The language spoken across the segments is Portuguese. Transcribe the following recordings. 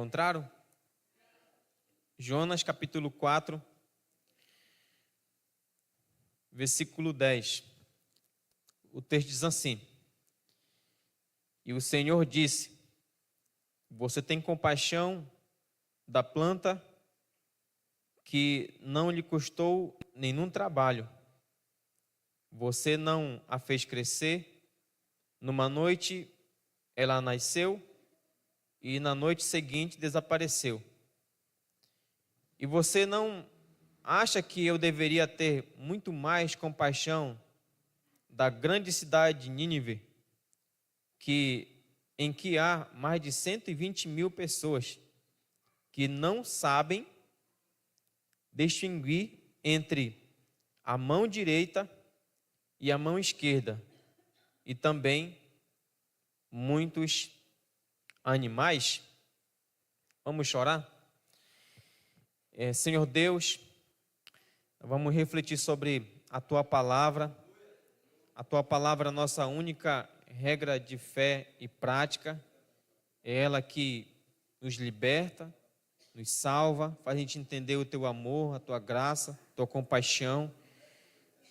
Encontraram? Jonas capítulo 4, versículo 10. O texto diz assim: E o Senhor disse: Você tem compaixão da planta que não lhe custou nenhum trabalho. Você não a fez crescer. Numa noite ela nasceu e na noite seguinte desapareceu. E você não acha que eu deveria ter muito mais compaixão da grande cidade de Nínive, em que há mais de 120.000 pessoas que não sabem distinguir entre a mão direita e a mão esquerda, e também muitos animais? Vamos chorar? Senhor Deus, vamos refletir sobre a Tua palavra. A Tua palavra é a nossa única regra de fé e prática. É ela que nos liberta, nos salva, faz a gente entender o Teu amor, a Tua graça, a Tua compaixão.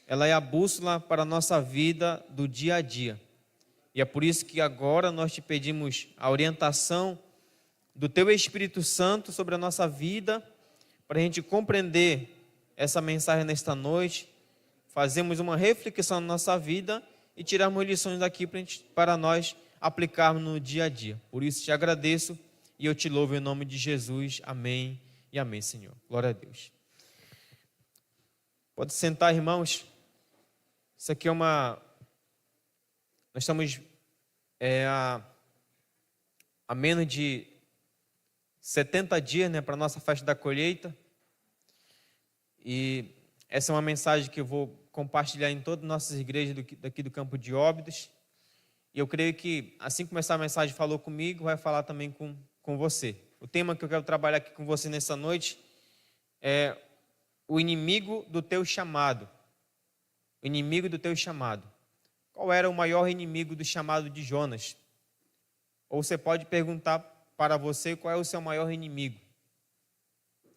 Ela é a bússola para a nossa vida do dia a dia. E é por isso que agora nós te pedimos a orientação do Teu Espírito Santo sobre a nossa vida, para a gente compreender essa mensagem nesta noite, fazermos uma reflexão na nossa vida e tirarmos lições daqui para nós aplicarmos no dia a dia. Por isso te agradeço e eu te louvo em nome de Jesus. Amém e amém, Senhor. Glória a Deus. Pode sentar, irmãos. Isso aqui é nós estamos a menos de 70 dias, para a nossa festa da colheita. E essa é uma mensagem que eu vou compartilhar em todas as nossas igrejas daqui do Campo de Óbidos. E eu creio que, assim como essa mensagem falou comigo, vai falar também com você. O tema que eu quero trabalhar aqui com você nessa noite é o inimigo do teu chamado. O inimigo do teu chamado. Qual era o maior inimigo do chamado de Jonas? Ou você pode perguntar para você qual é o seu maior inimigo.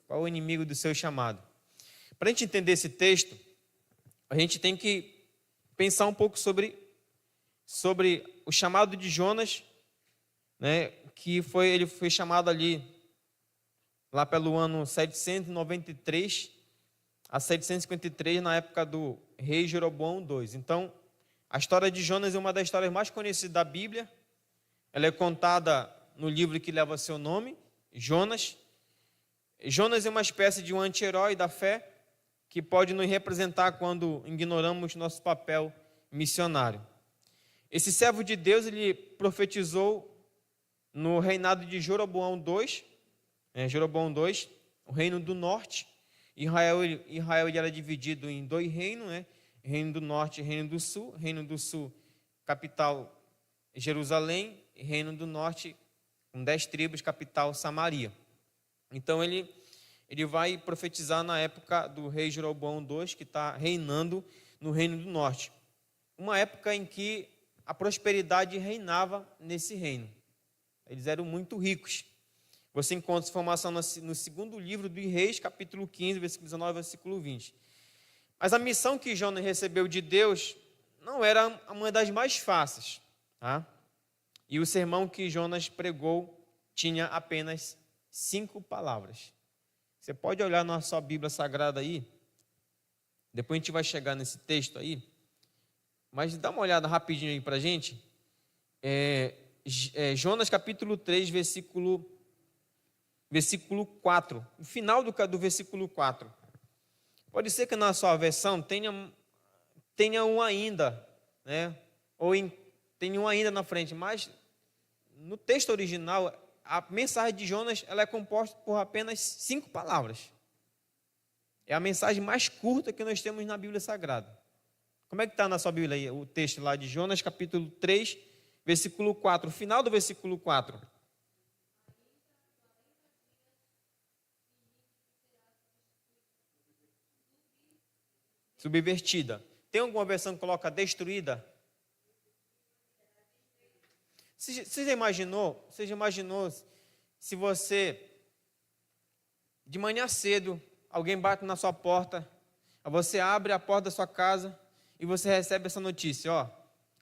Qual é o inimigo do seu chamado? Para a gente entender esse texto, a gente tem que pensar um pouco sobre o chamado de Jonas, que ele foi chamado ali, lá pelo ano 793 a 753, na época do rei Jeroboão II. Então, a história de Jonas é uma das histórias mais conhecidas da Bíblia. Ela é contada no livro que leva seu nome, Jonas. Jonas é uma espécie de um anti-herói da fé, que pode nos representar quando ignoramos nosso papel missionário. Esse servo de Deus, ele profetizou no reinado de Jeroboão II, o reino do norte. Israel ele era dividido em dois reinos, Reino do norte e reino do sul. Reino do sul, capital Jerusalém, e reino do norte, com 10 tribos, capital Samaria. Então ele vai profetizar na época do rei Jeroboão II, que está reinando no reino do norte. Uma época em que a prosperidade reinava nesse reino. Eles eram muito ricos. Você encontra essa informação no segundo livro dos Reis, capítulo 15, versículo 19, versículo 20. Mas a missão que Jonas recebeu de Deus não era uma das mais fáceis. Tá? E o sermão que Jonas pregou tinha apenas 5 palavras. Você pode olhar na sua Bíblia Sagrada aí. Depois a gente vai chegar nesse texto aí. Mas dá uma olhada rapidinho aí para a gente. Jonas capítulo 3, versículo 4. O final do versículo 4. Pode ser que na sua versão tenha um ainda, ou tenha um ainda na frente. Mas no texto original, a mensagem de Jonas ela é composta por apenas 5 palavras. É a mensagem mais curta que nós temos na Bíblia Sagrada. Como é que está na sua Bíblia aí, o texto lá de Jonas, capítulo 3, versículo 4, o final do versículo 4. Subvertida. Tem alguma versão que coloca destruída? Você já imaginou se você, de manhã cedo, alguém bate na sua porta, você abre a porta da sua casa e você recebe essa notícia, ó,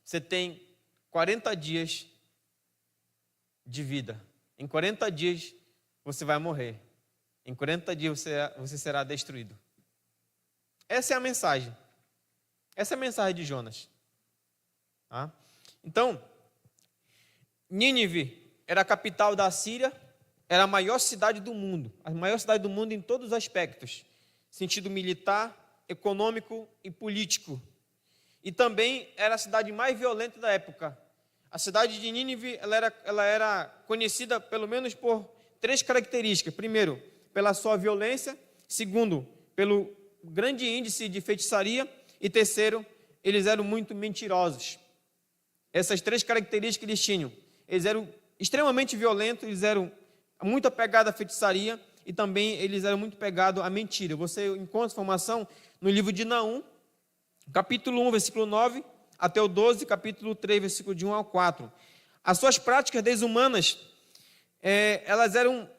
você tem 40 dias de vida. Em 40 dias você vai morrer. Em 40 dias você será destruído. Essa é a mensagem. Essa é a mensagem de Jonas. Tá? Então, Nínive era a capital da Síria, era a maior cidade do mundo. A maior cidade do mundo em todos os aspectos. Sentido militar, econômico e político. E também era a cidade mais violenta da época. A cidade de Nínive ela era conhecida pelo menos por 3 características. Primeiro, pela sua violência. Segundo, pelo grande índice de feitiçaria. E terceiro, eles eram muito mentirosos. Essas 3 características eles tinham. Eles eram extremamente violentos, eles eram muito apegados à feitiçaria e também eles eram muito apegados à mentira. Você encontra informação no livro de Naum, capítulo 1, versículo 9, até o 12, capítulo 3, versículo de 1 ao 4. As suas práticas desumanas, elas eram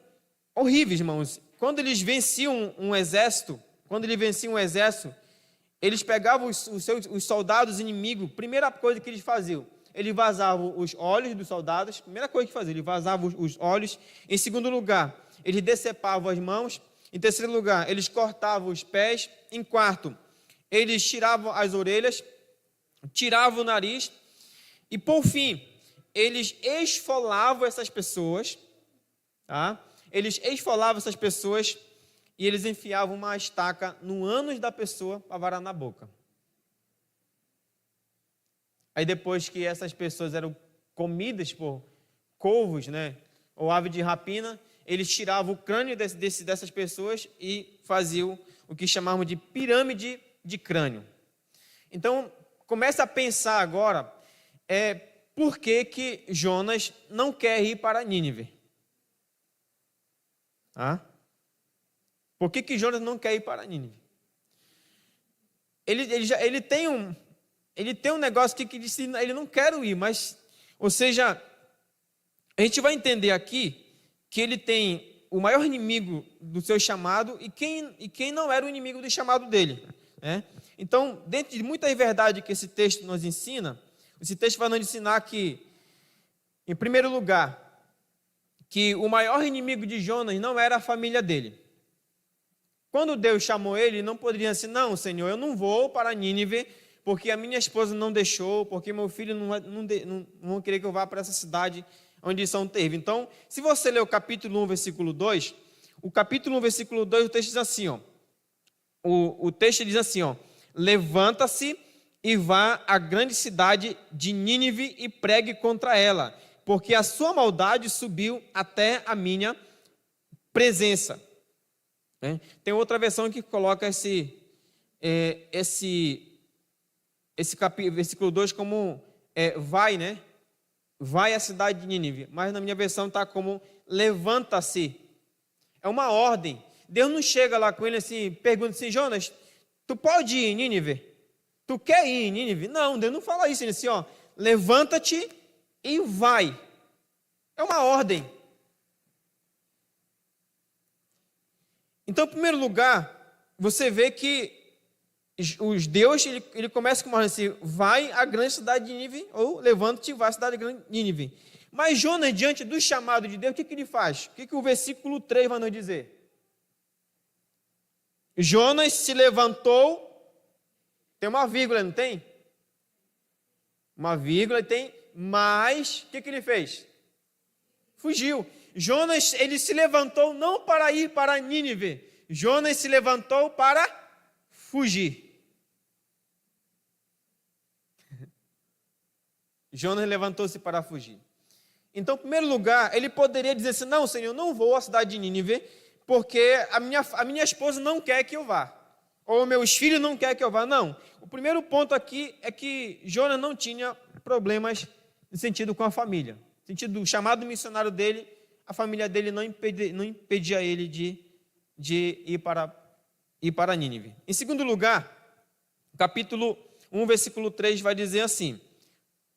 horríveis, irmãos. Quando eles venciam um exército, eles pegavam os soldados inimigos, primeira coisa que eles faziam, eles vazavam os olhos dos soldados, primeira coisa que faziam, eles vazavam os olhos. Em segundo lugar, eles decepavam as mãos. Em terceiro lugar, eles cortavam os pés. Em quarto, eles tiravam as orelhas, tiravam o nariz. E, por fim, eles esfolavam essas pessoas. Tá? Eles esfolavam essas pessoas e eles enfiavam uma estaca no ânus da pessoa para varar na boca. Aí depois que essas pessoas eram comidas por corvos, né, ou ave de rapina, eles tiravam o crânio dessas pessoas e faziam o que chamamos de pirâmide de crânio. Então, começa a pensar agora, por que Jonas não quer ir para Nínive? Por que Jonas não quer ir para Nínive? Ele tem um negócio que diz que ele não quer ir, mas, ou seja, a gente vai entender aqui que ele tem o maior inimigo do seu chamado e quem não era o inimigo do chamado dele. Né? Então, dentro de muita verdade que esse texto nos ensina, esse texto vai nos ensinar que, em primeiro lugar, que o maior inimigo de Jonas não era a família dele. Quando Deus chamou ele não poderia dizer, não, Senhor, eu não vou para Nínive, porque a minha esposa não deixou, porque meu filho não vão querer que eu vá para essa cidade onde são terríveis. Então, se você ler o capítulo 1, versículo 2, o capítulo 1, versículo 2, o texto diz assim, ó, o texto diz assim, ó, levanta-se e vá à grande cidade de Nínive e pregue contra ela, porque a sua maldade subiu até a minha presença. Tem outra versão que coloca esse versículo 2 como vai, né? Vai à cidade de Nínive. Mas na minha versão está como levanta-se. É uma ordem. Deus não chega lá com ele assim, pergunta assim, Jonas, tu pode ir em Nínive? Tu quer ir em Nínive? Não, Deus não fala isso. Ele diz assim, ó, levanta-te e vai. É uma ordem. Então, em primeiro lugar, você vê que Deus, ele começa com uma ordem assim, vai à grande cidade de Nínive, ou levanta-te e vai à cidade de Nínive. Mas Jonas, diante do chamado de Deus, o que ele faz? O que o versículo 3 vai nos dizer? Jonas se levantou, tem uma vírgula, não tem? Uma vírgula e tem, mas, o que ele fez? Fugiu. Jonas, ele se levantou não para ir para Nínive, Jonas se levantou para fugir. Jonas levantou-se para fugir. Então, em primeiro lugar, ele poderia dizer assim, não, Senhor, eu não vou à cidade de Nínive, porque a minha esposa não quer que eu vá, ou meus filhos não querem que eu vá. Não, o primeiro ponto aqui é que Jonas não tinha problemas no sentido com a família. No sentido do chamado missionário dele, a família dele não impedia ele de ir para Nínive. Em segundo lugar, capítulo 1, versículo 3 vai dizer assim,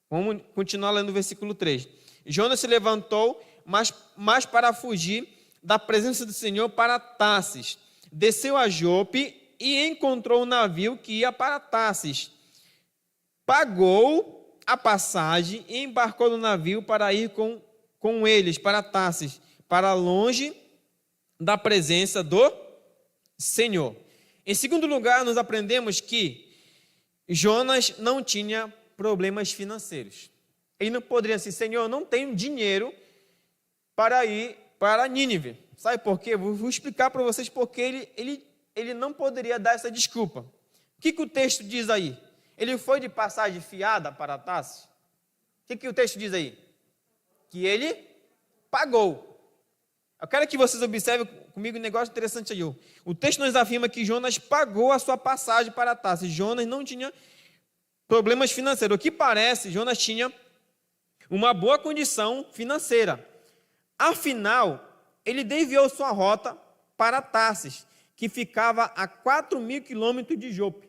vamos continuar lendo o versículo 3. Jonas se levantou, mas para fugir da presença do Senhor para Tarsis. Desceu a Jope e encontrou um navio que ia para Tarsis. Pagou a passagem e embarcou no navio para ir com eles para Tarsis, para longe da presença do Senhor. Em segundo lugar, nós aprendemos que Jonas não tinha problemas financeiros. Ele não poderia dizer, Senhor, eu não tenho dinheiro para ir para Nínive. Sabe por quê? Vou explicar para vocês porque ele não poderia dar essa desculpa. O que o texto diz aí? Ele foi de passagem fiada para Tarsis? O que o texto diz aí? Que ele pagou. Eu quero que vocês observem comigo um negócio interessante aí. O texto nos afirma que Jonas pagou a sua passagem para Tarsis. Jonas não tinha problemas financeiros. O que parece, Jonas tinha uma boa condição financeira. Afinal, ele desviou sua rota para Tarsis, que ficava a 4.000 quilômetros de Jope.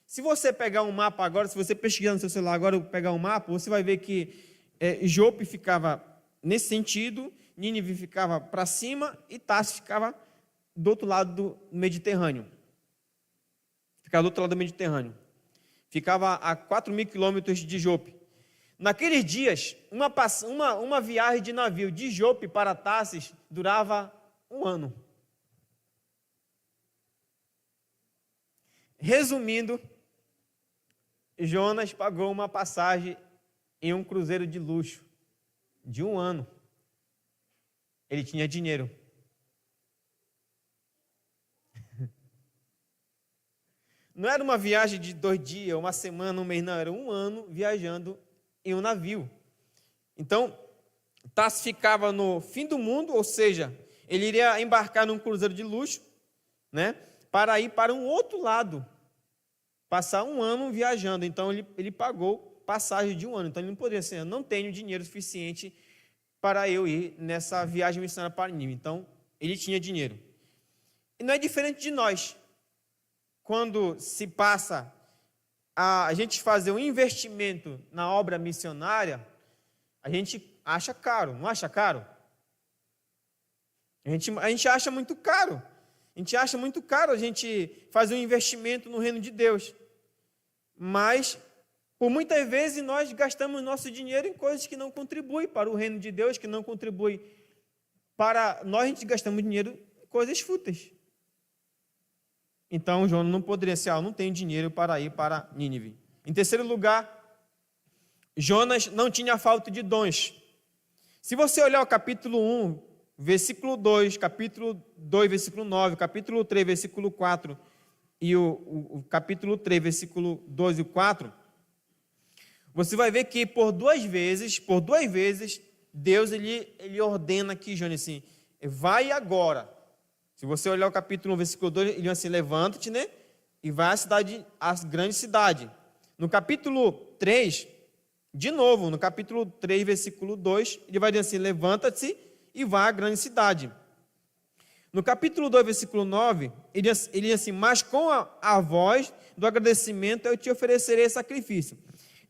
Se você pegar um mapa agora, se você pesquisar no seu celular agora, pegar um mapa, você vai ver que Jope ficava nesse sentido, Nínive ficava para cima e Tarsis ficava do outro lado do Mediterrâneo. Ficava do outro lado do Mediterrâneo. Ficava a 4.000 quilômetros de Jope. Naqueles dias, uma viagem de navio de Jope para Tarsis durava 1 ano. Resumindo, Jonas pagou uma passagem em um cruzeiro de luxo de 1 ano. Ele tinha dinheiro. Não era uma viagem de 2 dias, uma semana, um mês, não. Era 1 ano viajando em um navio. Então, Tarsis ficava no fim do mundo, ou seja, ele iria embarcar num cruzeiro de luxo, né, para ir para um outro lado, passar 1 ano viajando. Então, ele pagou passagem de 1 ano. Então, ele não poderia ser, eu não tenho dinheiro suficiente para eu ir nessa viagem missionária para Nínive. Então, ele tinha dinheiro. E não é diferente de nós. Quando se passa a gente fazer um investimento na obra missionária, a gente acha caro, não acha caro? A gente acha muito caro. A gente acha muito caro a gente fazer um investimento no reino de Deus. Mas, por muitas vezes, nós gastamos nosso dinheiro em coisas que não contribuem para o reino de Deus, que não contribuem para nós, a gente gastamos dinheiro em coisas fúteis. Então, Jonas não poderia ser, eu não tenho dinheiro para ir para Nínive. Em terceiro lugar, Jonas não tinha falta de dons. Se você olhar o capítulo 1, versículo 2, capítulo 2, versículo 9, capítulo 3, versículo 4 e o capítulo 3, versículo 2 e 4, você vai ver que por duas vezes, Deus ele ordena aqui, Jonas, assim, vai agora. Se você olhar o capítulo 1, versículo 2, ele diz assim, levanta-te, né? E vai à grande cidade. No capítulo 3, de novo, no capítulo 3, versículo 2, ele vai dizer assim, levanta-te e vai à grande cidade. No capítulo 2, versículo 9, ele diz assim, mas com a voz do agradecimento eu te oferecerei sacrifício.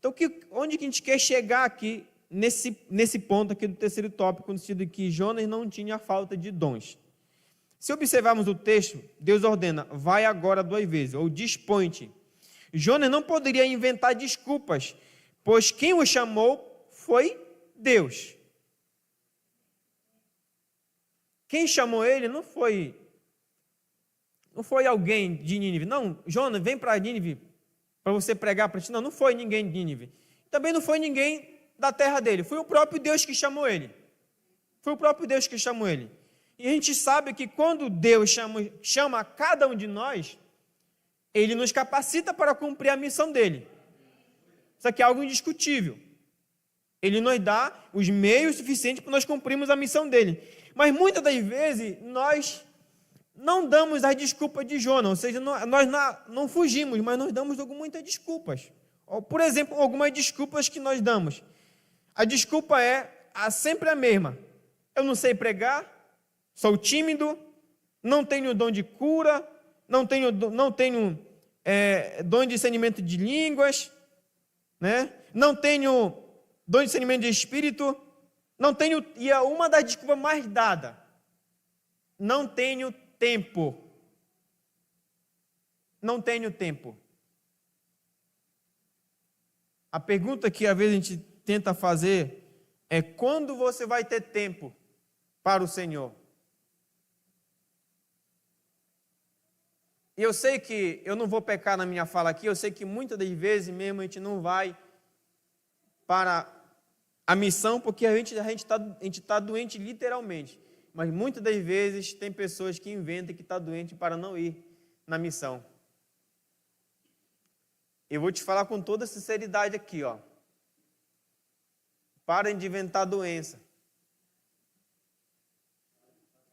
Então, onde que a gente quer chegar aqui, nesse ponto aqui do terceiro tópico, no sentido de que Jonas não tinha falta de dons. Se observarmos o texto, Deus ordena, vai agora 2 vezes, ou dispõe-te. Jonas não poderia inventar desculpas, pois quem o chamou foi Deus. Quem chamou ele não foi alguém de Nínive. Não, Jonas, vem para Nínive para você pregar para ti. Não foi ninguém de Nínive. Também não foi ninguém da terra dele. Foi o próprio Deus que chamou ele. E a gente sabe que quando Deus chama cada um de nós, Ele nos capacita para cumprir a missão dele. Isso aqui é algo indiscutível. Ele nos dá os meios suficientes para nós cumprirmos a missão dele. Mas muitas das vezes nós não damos as desculpas de Jonas, ou seja, nós não fugimos, mas nós damos muitas desculpas. Por exemplo, algumas desculpas que nós damos. A desculpa é sempre a mesma. Eu não sei pregar, sou tímido, não tenho dom de cura, não tenho dom de discernimento de línguas, né? Não tenho dom de discernimento de espírito, Não tenho, e é uma das desculpas mais dadas. Não tenho tempo. Não tenho tempo. A pergunta que às vezes a gente tenta fazer é: quando você vai ter tempo para o Senhor? E eu sei que eu não vou pecar na minha fala aqui, eu sei que muitas das vezes mesmo a gente não vai para a missão porque a gente está doente literalmente. Mas muitas das vezes tem pessoas que inventam que está doente para não ir na missão. Eu vou te falar com toda sinceridade aqui, ó. Parem de inventar doença.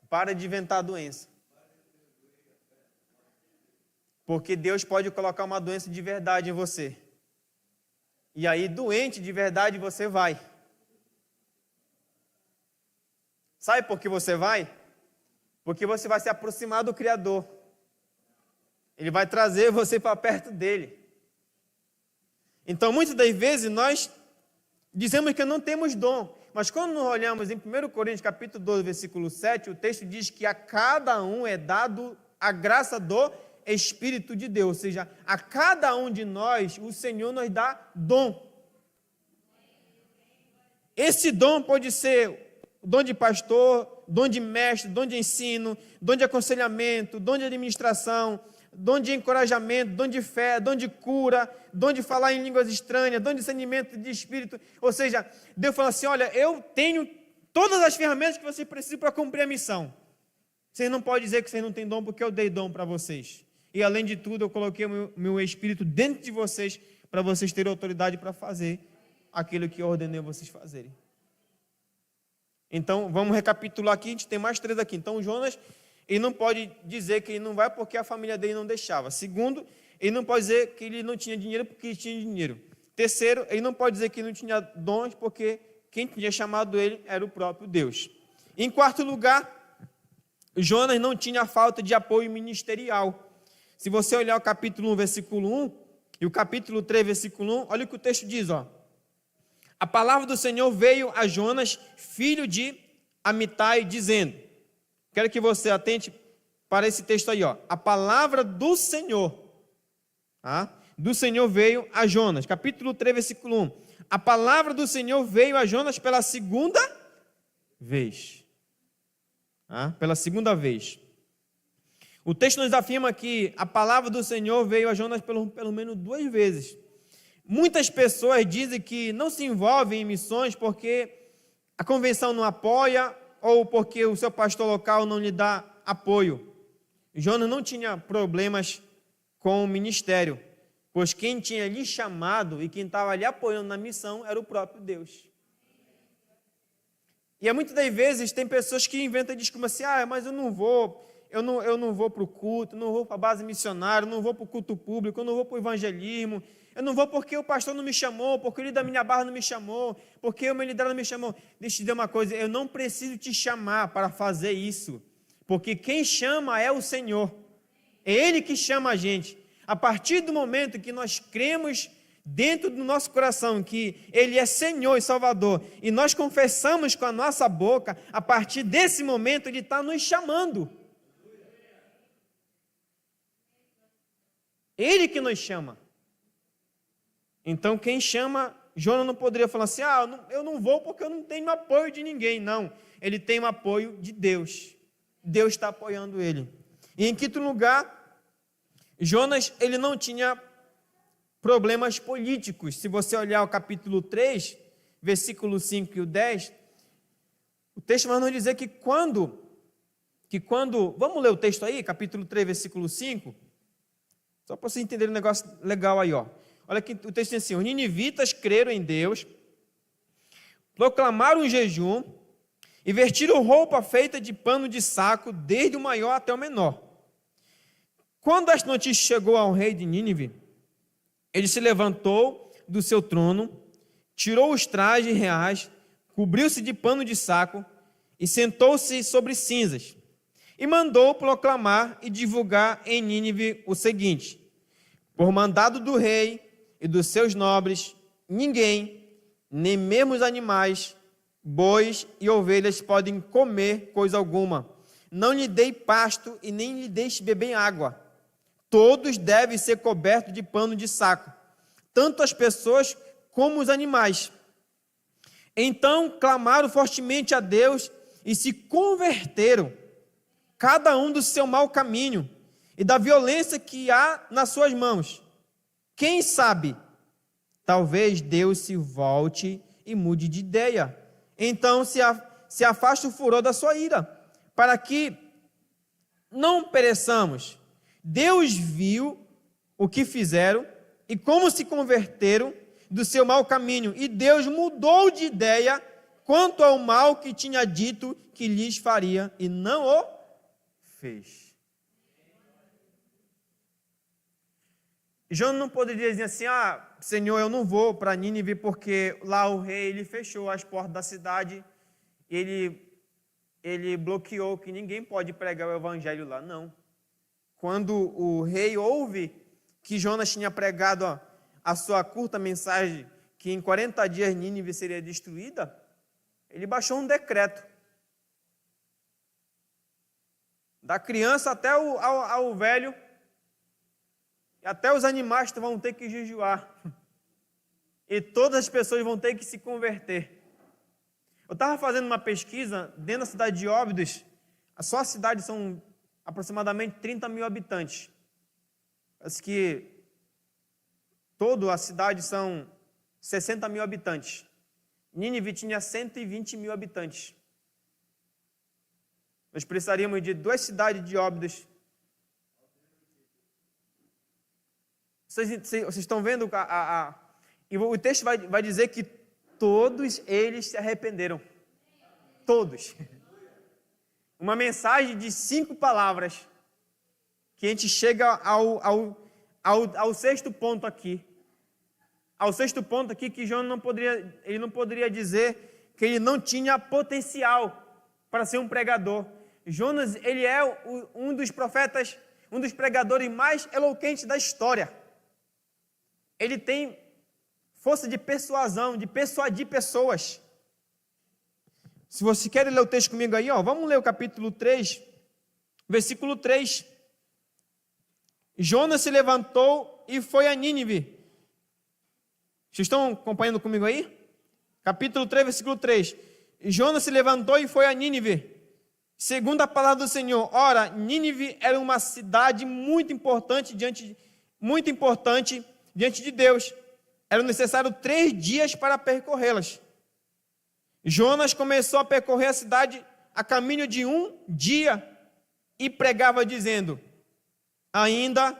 Para de inventar doença. Porque Deus pode colocar uma doença de verdade em você. E aí, doente de verdade, você vai. Sabe por que você vai? Porque você vai se aproximar do Criador. Ele vai trazer você para perto dele. Então, muitas das vezes, nós dizemos que não temos dom. Mas quando nós olhamos em 1 Coríntios, capítulo 12, versículo 7, o texto diz que a cada um é dado a graça do Espírito de Deus. Ou seja, a cada um de nós, o Senhor nos dá dom. Esse dom pode ser dom de pastor, dom de mestre, dom de ensino, dom de aconselhamento, dom de administração, dom de encorajamento, dom de fé, dom de cura, dom de falar em línguas estranhas, dom de discernimento de espírito. Ou seja, Deus fala assim: olha, eu tenho todas as ferramentas que vocês precisam para cumprir a missão. Vocês não podem dizer que vocês não têm dom, porque eu dei dom para vocês. E além de tudo, eu coloquei o meu espírito dentro de vocês, para vocês terem autoridade para fazer aquilo que eu ordenei vocês fazerem. Então, vamos recapitular aqui, a gente tem mais 3 aqui. Então, Jonas, ele não pode dizer que ele não vai porque a família dele não deixava. Segundo, ele não pode dizer que ele não tinha dinheiro porque ele tinha dinheiro. Terceiro, ele não pode dizer que ele não tinha dons porque quem tinha chamado ele era o próprio Deus. Em quarto lugar, Jonas não tinha falta de apoio ministerial. Se você olhar o capítulo 1, versículo 1, e o capítulo 3, versículo 1, olha o que o texto diz, ó. A palavra do Senhor veio a Jonas, filho de Amitai, dizendo... Quero que você atente para esse texto aí, ó. A palavra do Senhor, tá? Do Senhor veio a Jonas. Capítulo 3, versículo 1. A palavra do Senhor veio a Jonas pela segunda vez. Tá? Pela segunda vez. O texto nos afirma que a palavra do Senhor veio a Jonas pelo menos 2 vezes. Muitas pessoas dizem que não se envolvem em missões porque a convenção não apoia ou porque o seu pastor local não lhe dá apoio. Jonas não tinha problemas com o ministério, pois quem tinha lhe chamado e quem estava lhe apoiando na missão era o próprio Deus. E muitas das vezes tem pessoas que inventam desculpa assim: mas eu não vou para o culto, não vou para a base missionária, não vou para o culto público, eu não vou para o evangelismo, eu não vou porque o pastor não me chamou, porque o líder da minha barra não me chamou, porque o meu liderado não me chamou. Deixa eu te dizer uma coisa, eu não preciso te chamar para fazer isso, porque quem chama é o Senhor, é Ele que chama a gente. A partir do momento que nós cremos dentro do nosso coração que Ele é Senhor e Salvador, e nós confessamos com a nossa boca, a partir desse momento Ele está nos chamando. Ele que nos chama. Então, quem chama, Jonas não poderia falar assim: eu não vou porque eu não tenho apoio de ninguém. Não, ele tem o apoio de Deus. Deus está apoiando ele. E em quinto lugar, Jonas, ele não tinha problemas políticos. Se você olhar o capítulo 3, versículo 5 e o 10, o texto vai nos dizer que quando, vamos ler o texto aí, capítulo 3, versículo 5, só para você entender um negócio legal aí, ó. Olha que o texto diz assim: os ninivitas creram em Deus, proclamaram um jejum e vestiram roupa feita de pano de saco, desde o maior até o menor. Quando esta notícia chegou ao rei de Nínive, ele se levantou do seu trono, tirou os trajes reais, cobriu-se de pano de saco e sentou-se sobre cinzas, e mandou proclamar e divulgar em Nínive o seguinte: por mandado do rei e dos seus nobres, ninguém, nem mesmo os animais, bois e ovelhas podem comer coisa alguma. Não lhe dei pasto e nem lhe deixe beber água. Todos devem ser cobertos de pano de saco, tanto as pessoas como os animais. Então clamaram fortemente a Deus e se converteram, cada um do seu mau caminho e da violência que há nas suas mãos. Quem sabe, talvez Deus se volte e mude de ideia. Então se afaste o furor da sua ira, para que não pereçamos. Deus viu o que fizeram e como se converteram do seu mau caminho, e Deus mudou de ideia quanto ao mal que tinha dito que lhes faria, e não o fez. Jonas não poderia dizer assim: Senhor, eu não vou para Nínive porque lá o rei ele fechou as portas da cidade, ele bloqueou que ninguém pode pregar o evangelho lá. Não. Quando o rei ouve que Jonas tinha pregado a sua curta mensagem, que em 40 dias Nínive seria destruída, ele baixou um decreto. Da criança até ao velho, até os animais vão ter que jejuar. E todas as pessoas vão ter que se converter. Eu estava fazendo uma pesquisa dentro da cidade de Óbidos. Só a cidade são aproximadamente 30 mil habitantes. Parece que toda a cidade são 60 mil habitantes. Nínive tinha 120 mil habitantes. Nós precisaríamos de 2 cidades de Óbidos. Vocês estão vendo? E o texto vai dizer que todos eles se arrependeram. Todos. Uma mensagem de 5 palavras, que a gente chega ao sexto ponto aqui. Ao sexto ponto aqui, que Jonas não poderia dizer que ele não tinha potencial para ser um pregador. Jonas, ele é um dos profetas, um dos pregadores mais eloquentes da história. Ele tem força de persuasão, de persuadir pessoas. Se você quer ler o texto comigo aí, vamos ler o capítulo 3, versículo 3. Jonas se levantou e foi a Nínive. Vocês estão acompanhando comigo aí? Capítulo 3, versículo 3. Jonas se levantou e foi a Nínive, segundo a palavra do Senhor. Ora, Nínive era uma cidade muito importante diante de Deus. Era necessário 3 dias para percorrê-las. Jonas começou a percorrer a cidade a caminho de 1 dia e pregava dizendo: ainda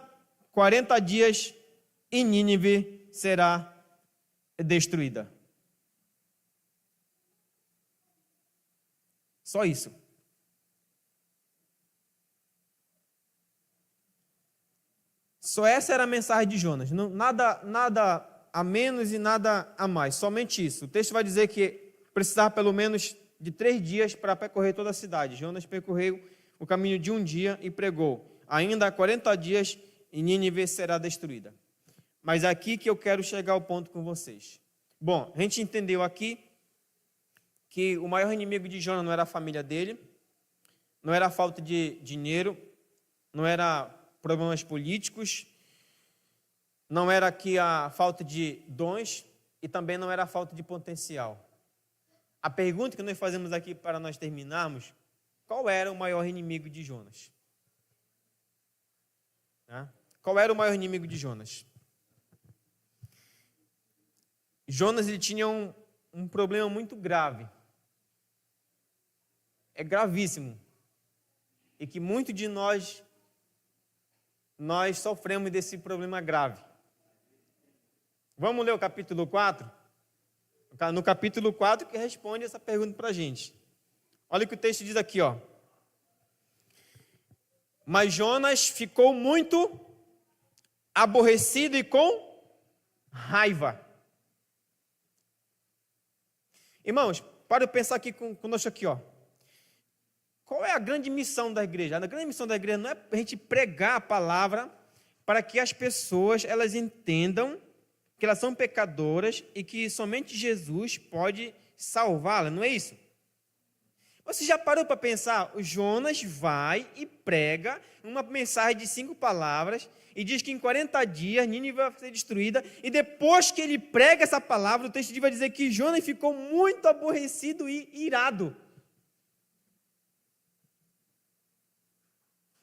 40 dias e Nínive será destruída. Só isso. Só essa era a mensagem de Jonas. Nada a menos e nada a mais. Somente isso. O texto vai dizer que precisava pelo menos de 3 dias para percorrer toda a cidade. Jonas percorreu o caminho de 1 dia e pregou: ainda há 40 dias e Nínive será destruída. Mas é aqui que eu quero chegar ao ponto com vocês. Bom, a gente entendeu aqui que o maior inimigo de Jonas não era a família dele, não era a falta de dinheiro, não era problemas políticos, não era aqui a falta de dons e também não era a falta de potencial. A pergunta que nós fazemos aqui para nós terminarmos: qual era o maior inimigo de Jonas? Qual era o maior inimigo de Jonas? Jonas ele tinha um problema muito grave. É gravíssimo. E que muitos de nós sofremos desse problema grave. Vamos ler o capítulo 4? No capítulo 4 que responde essa pergunta para a gente. Olha o que o texto diz aqui, Mas Jonas ficou muito aborrecido e com raiva. Irmãos, para pensar aqui conosco aqui, Qual é a grande missão da igreja? A grande missão da igreja não é a gente pregar a palavra para que as pessoas elas entendam que elas são pecadoras e que somente Jesus pode salvá-la, não é isso? Você já parou para pensar? O Jonas vai e prega uma mensagem de 5 palavras e diz que em 40 dias Nínive vai ser destruída, e depois que ele prega essa palavra, o texto vai dizer que Jonas ficou muito aborrecido e irado.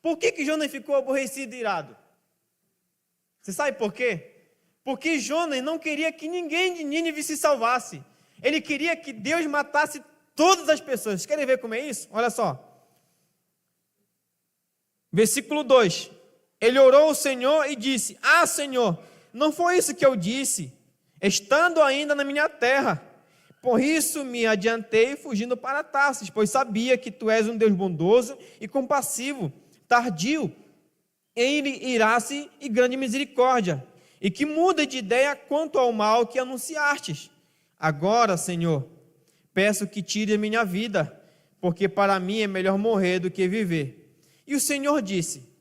Por que Jonas ficou aborrecido e irado? Você sabe por quê? Porque Jonas não queria que ninguém de Nínive se salvasse. Ele queria que Deus matasse todas as pessoas. Vocês querem ver como é isso? Olha só. Versículo 2. Ele orou ao Senhor e disse: Ah, Senhor, não foi isso que eu disse, estando ainda na minha terra. Por isso me adiantei fugindo para Tarsis, pois sabia que tu és um Deus bondoso e compassivo, tardio em irar-se e grande misericórdia, e que muda de ideia quanto ao mal que anunciastes. Agora, Senhor, peço que tire a minha vida, porque para mim é melhor morrer do que viver. E o Senhor disse: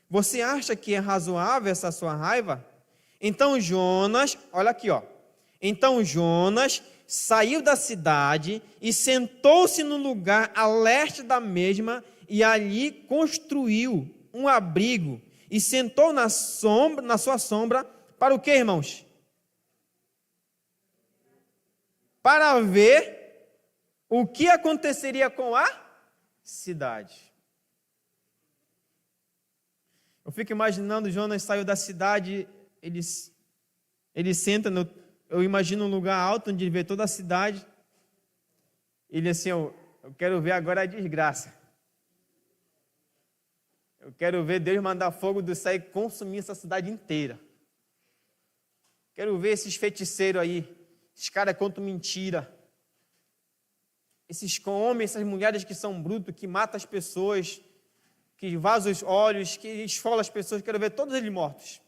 Você acha que é razoável essa sua raiva? Então Jonas, olha aqui, ó. Então Jonas saiu da cidade e sentou-se no lugar a leste da mesma, e ali construiu um abrigo e sentou na sua sombra, para o quê, irmãos? Para ver o que aconteceria com a cidade. Eu fico imaginando, Jonas saiu da cidade, ele senta, eu imagino um lugar alto onde ele vê toda a cidade. Ele assim, eu quero ver agora a desgraça. Eu quero ver Deus mandar fogo do céu e consumir essa cidade inteira. Quero ver esses feiticeiros aí, esses caras contam mentira. Esses homens, essas mulheres que são brutos, que matam as pessoas, que vazam os olhos, que esfolam as pessoas. Quero ver todos eles mortos.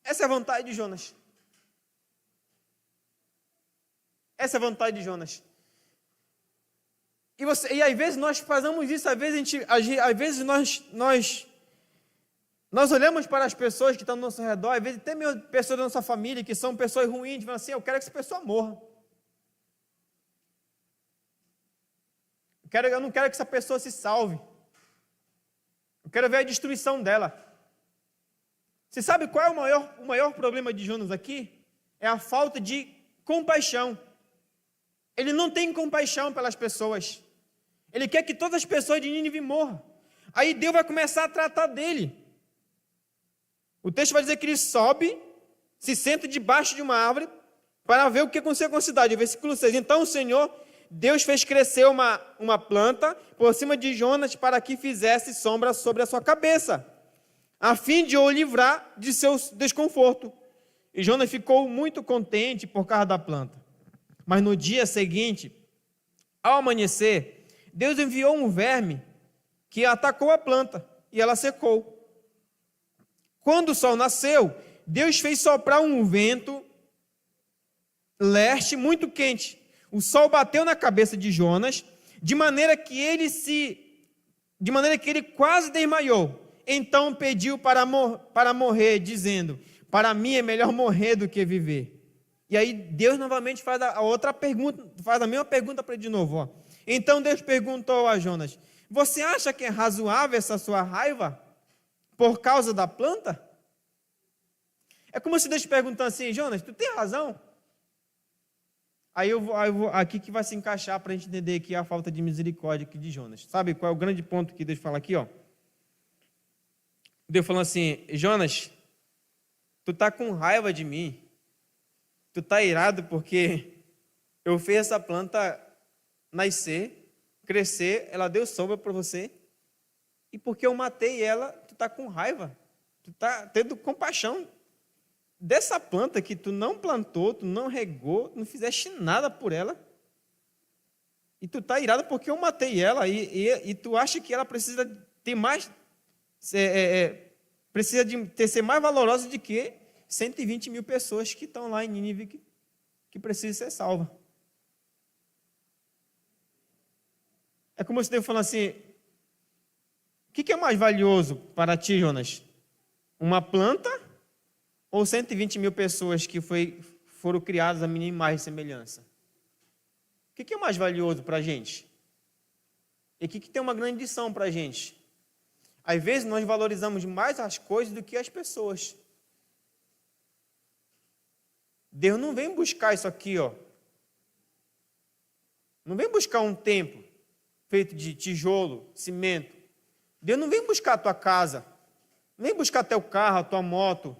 Essa é a vontade de Jonas. Essa é a vontade de Jonas. E às vezes nós fazemos isso, às vezes nós olhamos para as pessoas que estão ao nosso redor, às vezes até mesmo pessoas da nossa família, que são pessoas ruins, e falamos assim: eu quero que essa pessoa morra. Eu não quero que essa pessoa se salve. Eu quero ver a destruição dela. Você sabe qual é o maior problema de Jonas aqui? É a falta de compaixão. Ele não tem compaixão pelas pessoas. Ele quer que todas as pessoas de Nínive morram. Aí Deus vai começar a tratar dele. O texto vai dizer que ele sobe, se senta debaixo de uma árvore para ver o que aconteceu com a cidade. Versículo 6. Então o Senhor, Deus fez crescer uma planta por cima de Jonas para que fizesse sombra sobre a sua cabeça, a fim de o livrar de seu desconforto. E Jonas ficou muito contente por causa da planta. Mas no dia seguinte, ao amanhecer, Deus enviou um verme que atacou a planta e ela secou. Quando o sol nasceu, Deus fez soprar um vento leste muito quente. O sol bateu na cabeça de Jonas, de maneira que ele quase desmaiou. Então pediu para morrer, dizendo: para mim é melhor morrer do que viver. E aí Deus novamente faz a outra pergunta, faz a mesma pergunta para ele de novo. Ó. Então Deus perguntou a Jonas: você acha que é razoável essa sua raiva por causa da planta? É como se Deus perguntasse assim: Jonas, tu tem razão? Aí eu vou aqui que vai se encaixar para a gente entender aqui a falta de misericórdia aqui de Jonas. Sabe qual é o grande ponto que Deus fala aqui? Ó? Deus falando assim: Jonas, tu tá com raiva de mim. Tu tá irado porque eu fiz essa planta nascer, crescer, ela deu sombra para você. E porque eu matei ela, tu tá com raiva. Tu tá tendo compaixão dessa planta que tu não plantou, tu não regou, não fizeste nada por ela. E tu tá irado porque eu matei ela e tu acha que ela precisa ter mais... precisa ser mais valorosa do que 120 mil pessoas que estão lá em Nínive que precisam ser salvas. É como se Deus falando assim: o que é mais valioso para ti, Jonas? Uma planta ou 120 mil pessoas que foram criadas à minha imagem e semelhança? que é mais valioso para a gente? E o que tem uma grande lição para a gente? Às vezes nós valorizamos mais as coisas do que as pessoas. Deus não vem buscar isso aqui, ó. Não vem buscar um templo feito de tijolo, cimento. Deus não vem buscar a tua casa. Não vem buscar teu carro, a tua moto.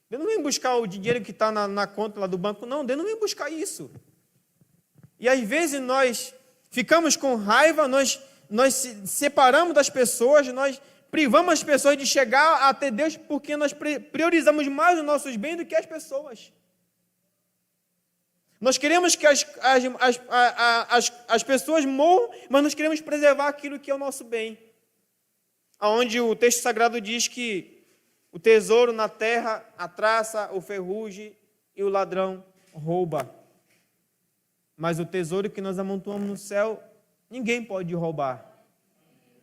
Deus não vem buscar o dinheiro que está na conta lá do banco. Não, Deus não vem buscar isso. E às vezes nós ficamos com raiva, nós se separamos das pessoas, nós privamos as pessoas de chegar até Deus porque nós priorizamos mais os nossos bens do que as pessoas. Nós queremos que as pessoas morram, mas nós queremos preservar aquilo que é o nosso bem. Onde o texto sagrado diz que o tesouro na terra, a traça, o ferrugem e o ladrão rouba. Mas o tesouro que nós amontoamos no céu, ninguém pode roubar.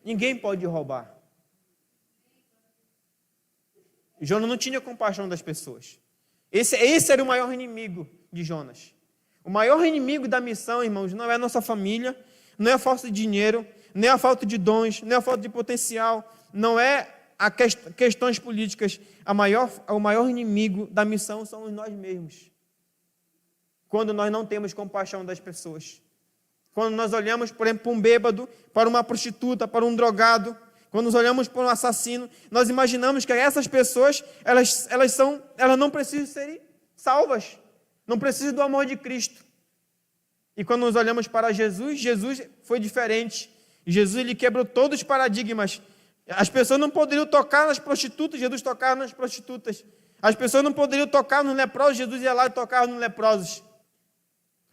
Ninguém pode roubar. Jonas não tinha compaixão das pessoas. Esse era o maior inimigo de Jonas. O maior inimigo da missão, irmãos, não é a nossa família, não é a falta de dinheiro, não é a falta de dons, não é a falta de potencial, não é questões políticas. O maior inimigo da missão somos nós mesmos. Quando nós não temos compaixão das pessoas. Quando nós olhamos, por exemplo, para um bêbado, para uma prostituta, para um drogado, quando nós olhamos para um assassino, nós imaginamos que essas pessoas, elas não precisam serem salvas. Não precisam do amor de Cristo. E quando nós olhamos para Jesus, Jesus foi diferente. Jesus, ele quebrou todos os paradigmas. As pessoas não poderiam tocar nas prostitutas, Jesus tocava nas prostitutas. As pessoas não poderiam tocar nos leprosos, Jesus ia lá e tocava nos leprosos.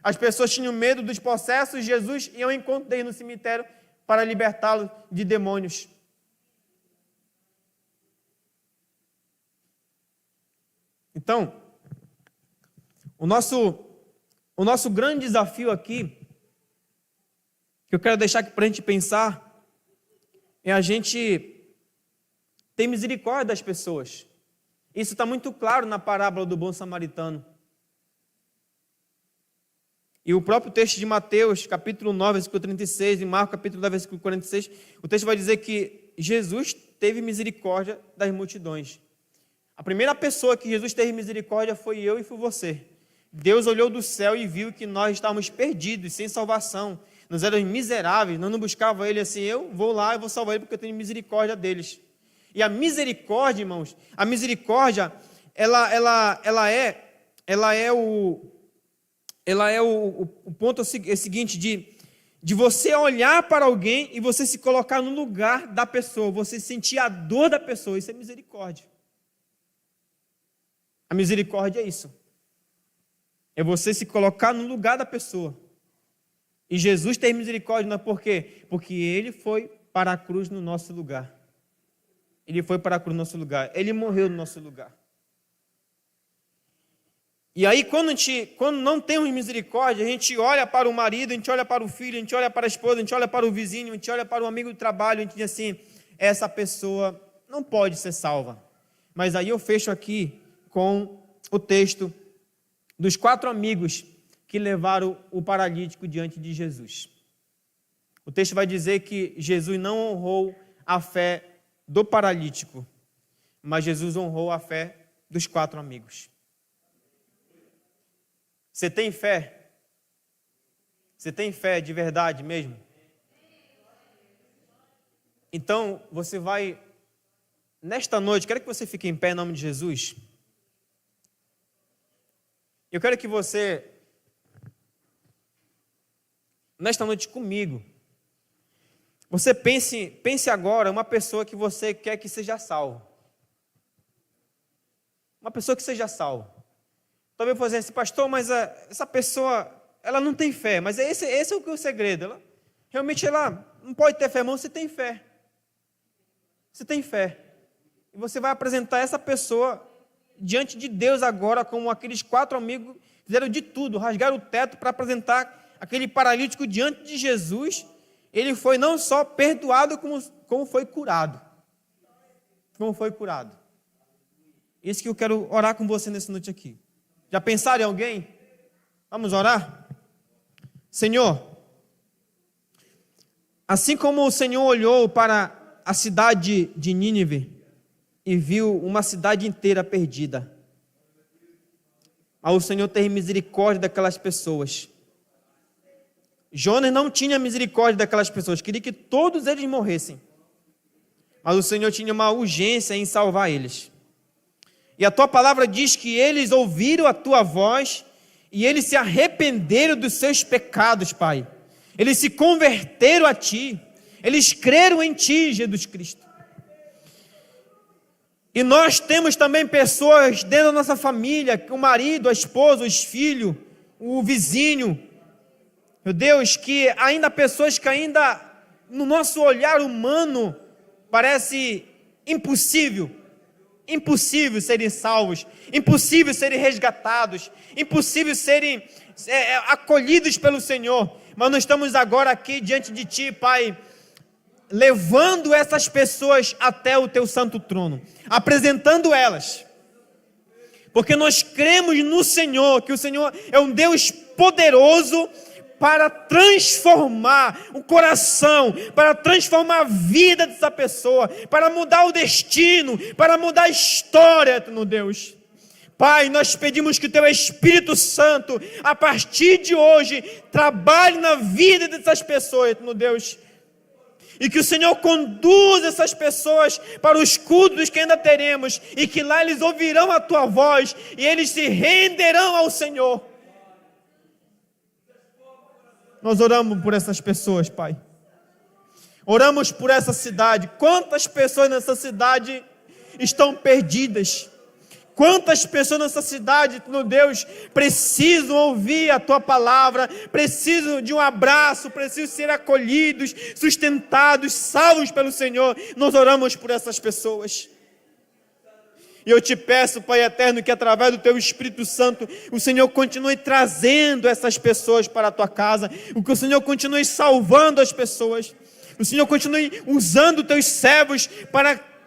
As pessoas tinham medo dos possessos, Jesus ia ao encontro deles no cemitério para libertá-los de demônios. Então, o nosso grande desafio aqui, que eu quero deixar aqui para a gente pensar, é a gente ter misericórdia das pessoas. Isso está muito claro na parábola do bom samaritano. E o próprio texto de Mateus, capítulo 9, versículo 36, e Marcos, capítulo 10, versículo 46, o texto vai dizer que Jesus teve misericórdia das multidões. A primeira pessoa que Jesus teve misericórdia foi eu e foi você. Deus olhou do céu e viu que nós estávamos perdidos, sem salvação. Nós éramos miseráveis, nós não buscávamos Ele assim, eu vou lá e vou salvar Ele porque eu tenho misericórdia deles. E a misericórdia, irmãos, a misericórdia, ela é o ponto seguinte de você olhar para alguém e você se colocar no lugar da pessoa, você sentir a dor da pessoa, isso é misericórdia. A misericórdia é isso. É você se colocar no lugar da pessoa. E Jesus tem misericórdia, não é por quê? Porque Ele foi para a cruz no nosso lugar. Ele foi para a cruz no nosso lugar. Ele morreu no nosso lugar. E aí, quando não temos misericórdia, a gente olha para o marido, a gente olha para o filho, a gente olha para a esposa, a gente olha para o vizinho, a gente olha para o amigo do trabalho, a gente diz assim, essa pessoa não pode ser salva. Mas aí eu fecho aqui com o texto dos 4 amigos que levaram o paralítico diante de Jesus. O texto vai dizer que Jesus não honrou a fé do paralítico, mas Jesus honrou a fé dos 4 amigos. Você tem fé? Você tem fé de verdade mesmo? Então, você vai, nesta noite, quero que você fique em pé em nome de Jesus. Eu quero que você, nesta noite comigo, você pense agora uma pessoa que você quer que seja salva. Uma pessoa que seja salva. Talvez você assim, pastor, mas essa pessoa, ela não tem fé. Mas esse é o segredo. Realmente ela não pode ter fé, irmão, você tem fé. Você tem fé. E você vai apresentar essa pessoa diante de Deus agora, como aqueles 4 amigos fizeram de tudo, rasgaram o teto para apresentar aquele paralítico diante de Jesus. Ele foi não só perdoado, como foi curado. Como foi curado. Isso que eu quero orar com você nessa noite aqui. Já pensaram em alguém? Vamos orar? Senhor, assim como o Senhor olhou para a cidade de Nínive e viu uma cidade inteira perdida, ao Senhor ter misericórdia daquelas pessoas. Jonas não tinha misericórdia daquelas pessoas, queria que todos eles morressem. Mas o Senhor tinha uma urgência em salvar eles. E a tua palavra diz que eles ouviram a tua voz e eles se arrependeram dos seus pecados, Pai. Eles se converteram a ti. Eles creram em ti, Jesus Cristo. E nós temos também pessoas dentro da nossa família, o marido, a esposa, os filhos, o vizinho. Meu Deus, que ainda pessoas que ainda no nosso olhar humano parece impossível serem salvos, impossível serem resgatados, impossível serem acolhidos pelo Senhor. Mas nós estamos agora aqui diante de ti, Pai, levando essas pessoas até o teu santo trono, apresentando elas, porque nós cremos no Senhor, que o Senhor é um Deus poderoso para transformar o coração, para transformar a vida dessa pessoa, para mudar o destino, para mudar a história, meu Deus. Pai, nós pedimos que o Teu Espírito Santo, a partir de hoje, trabalhe na vida dessas pessoas, meu Deus. E que o Senhor conduza essas pessoas para os cultos que ainda teremos, e que lá eles ouvirão a Tua voz, e eles se renderão ao Senhor. Nós oramos por essas pessoas, Pai. Oramos por essa cidade. Quantas pessoas nessa cidade estão perdidas? Quantas pessoas nessa cidade, meu Deus, precisam ouvir a Tua palavra, precisam de um abraço, precisam ser acolhidos, sustentados, salvos pelo Senhor. Nós oramos por essas pessoas. E eu te peço, Pai eterno, que através do Teu Espírito Santo, o Senhor continue trazendo essas pessoas para a Tua casa, que o Senhor continue salvando as pessoas, o Senhor continue usando Teus servos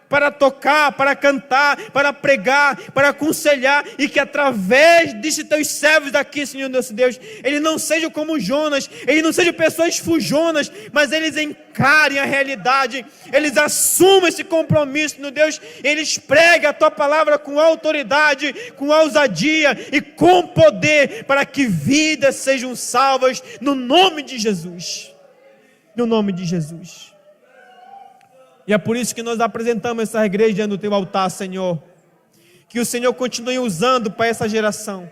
para tocar, para cantar, para pregar, para aconselhar, e que através desses Teus servos daqui, Senhor nosso Deus, eles não sejam como Jonas, eles não sejam pessoas fujonas, mas eles encarem a realidade, eles assumam esse compromisso, meu Deus, eles pregam a Tua palavra com autoridade, com ousadia e com poder, para que vidas sejam salvas, no nome de Jesus, no nome de Jesus. E é por isso que nós apresentamos essa igreja diante do Teu altar, Senhor. Que o Senhor continue usando para essa geração.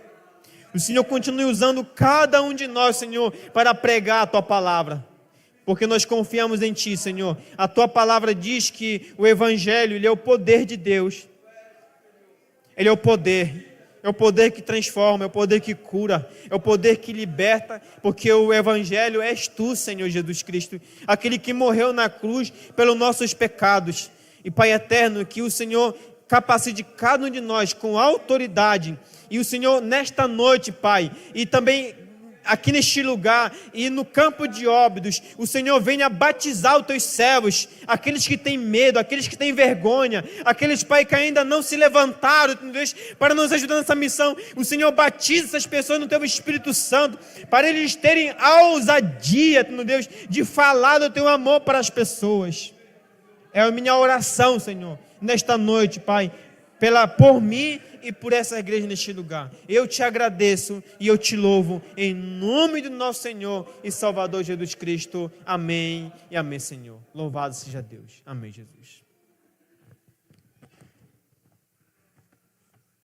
O Senhor continue usando cada um de nós, Senhor, para pregar a Tua palavra. Porque nós confiamos em Ti, Senhor. A Tua palavra diz que o Evangelho, ele é o poder de Deus. Ele é o poder. É o poder que transforma, é o poder que cura, é o poder que liberta, porque o Evangelho és Tu, Senhor Jesus Cristo, aquele que morreu na cruz pelos nossos pecados. E Pai eterno, que o Senhor capacite cada um de nós com autoridade, e o Senhor nesta noite, Pai, e também aqui neste lugar e no campo de Óbidos, o Senhor venha batizar os Teus servos, aqueles que têm medo, aqueles que têm vergonha, aqueles, Pai, que ainda não se levantaram, Deus, para nos ajudar nessa missão. O Senhor batiza essas pessoas no Teu Espírito Santo, para eles terem a ousadia, meu Deus, de falar do Teu amor para as pessoas. É a minha oração, Senhor, nesta noite, Pai, por mim e por essa igreja neste lugar. Eu Te agradeço e eu Te louvo em nome do nosso Senhor e Salvador Jesus Cristo. Amém e amém, Senhor. Louvado seja Deus. Amém, Jesus.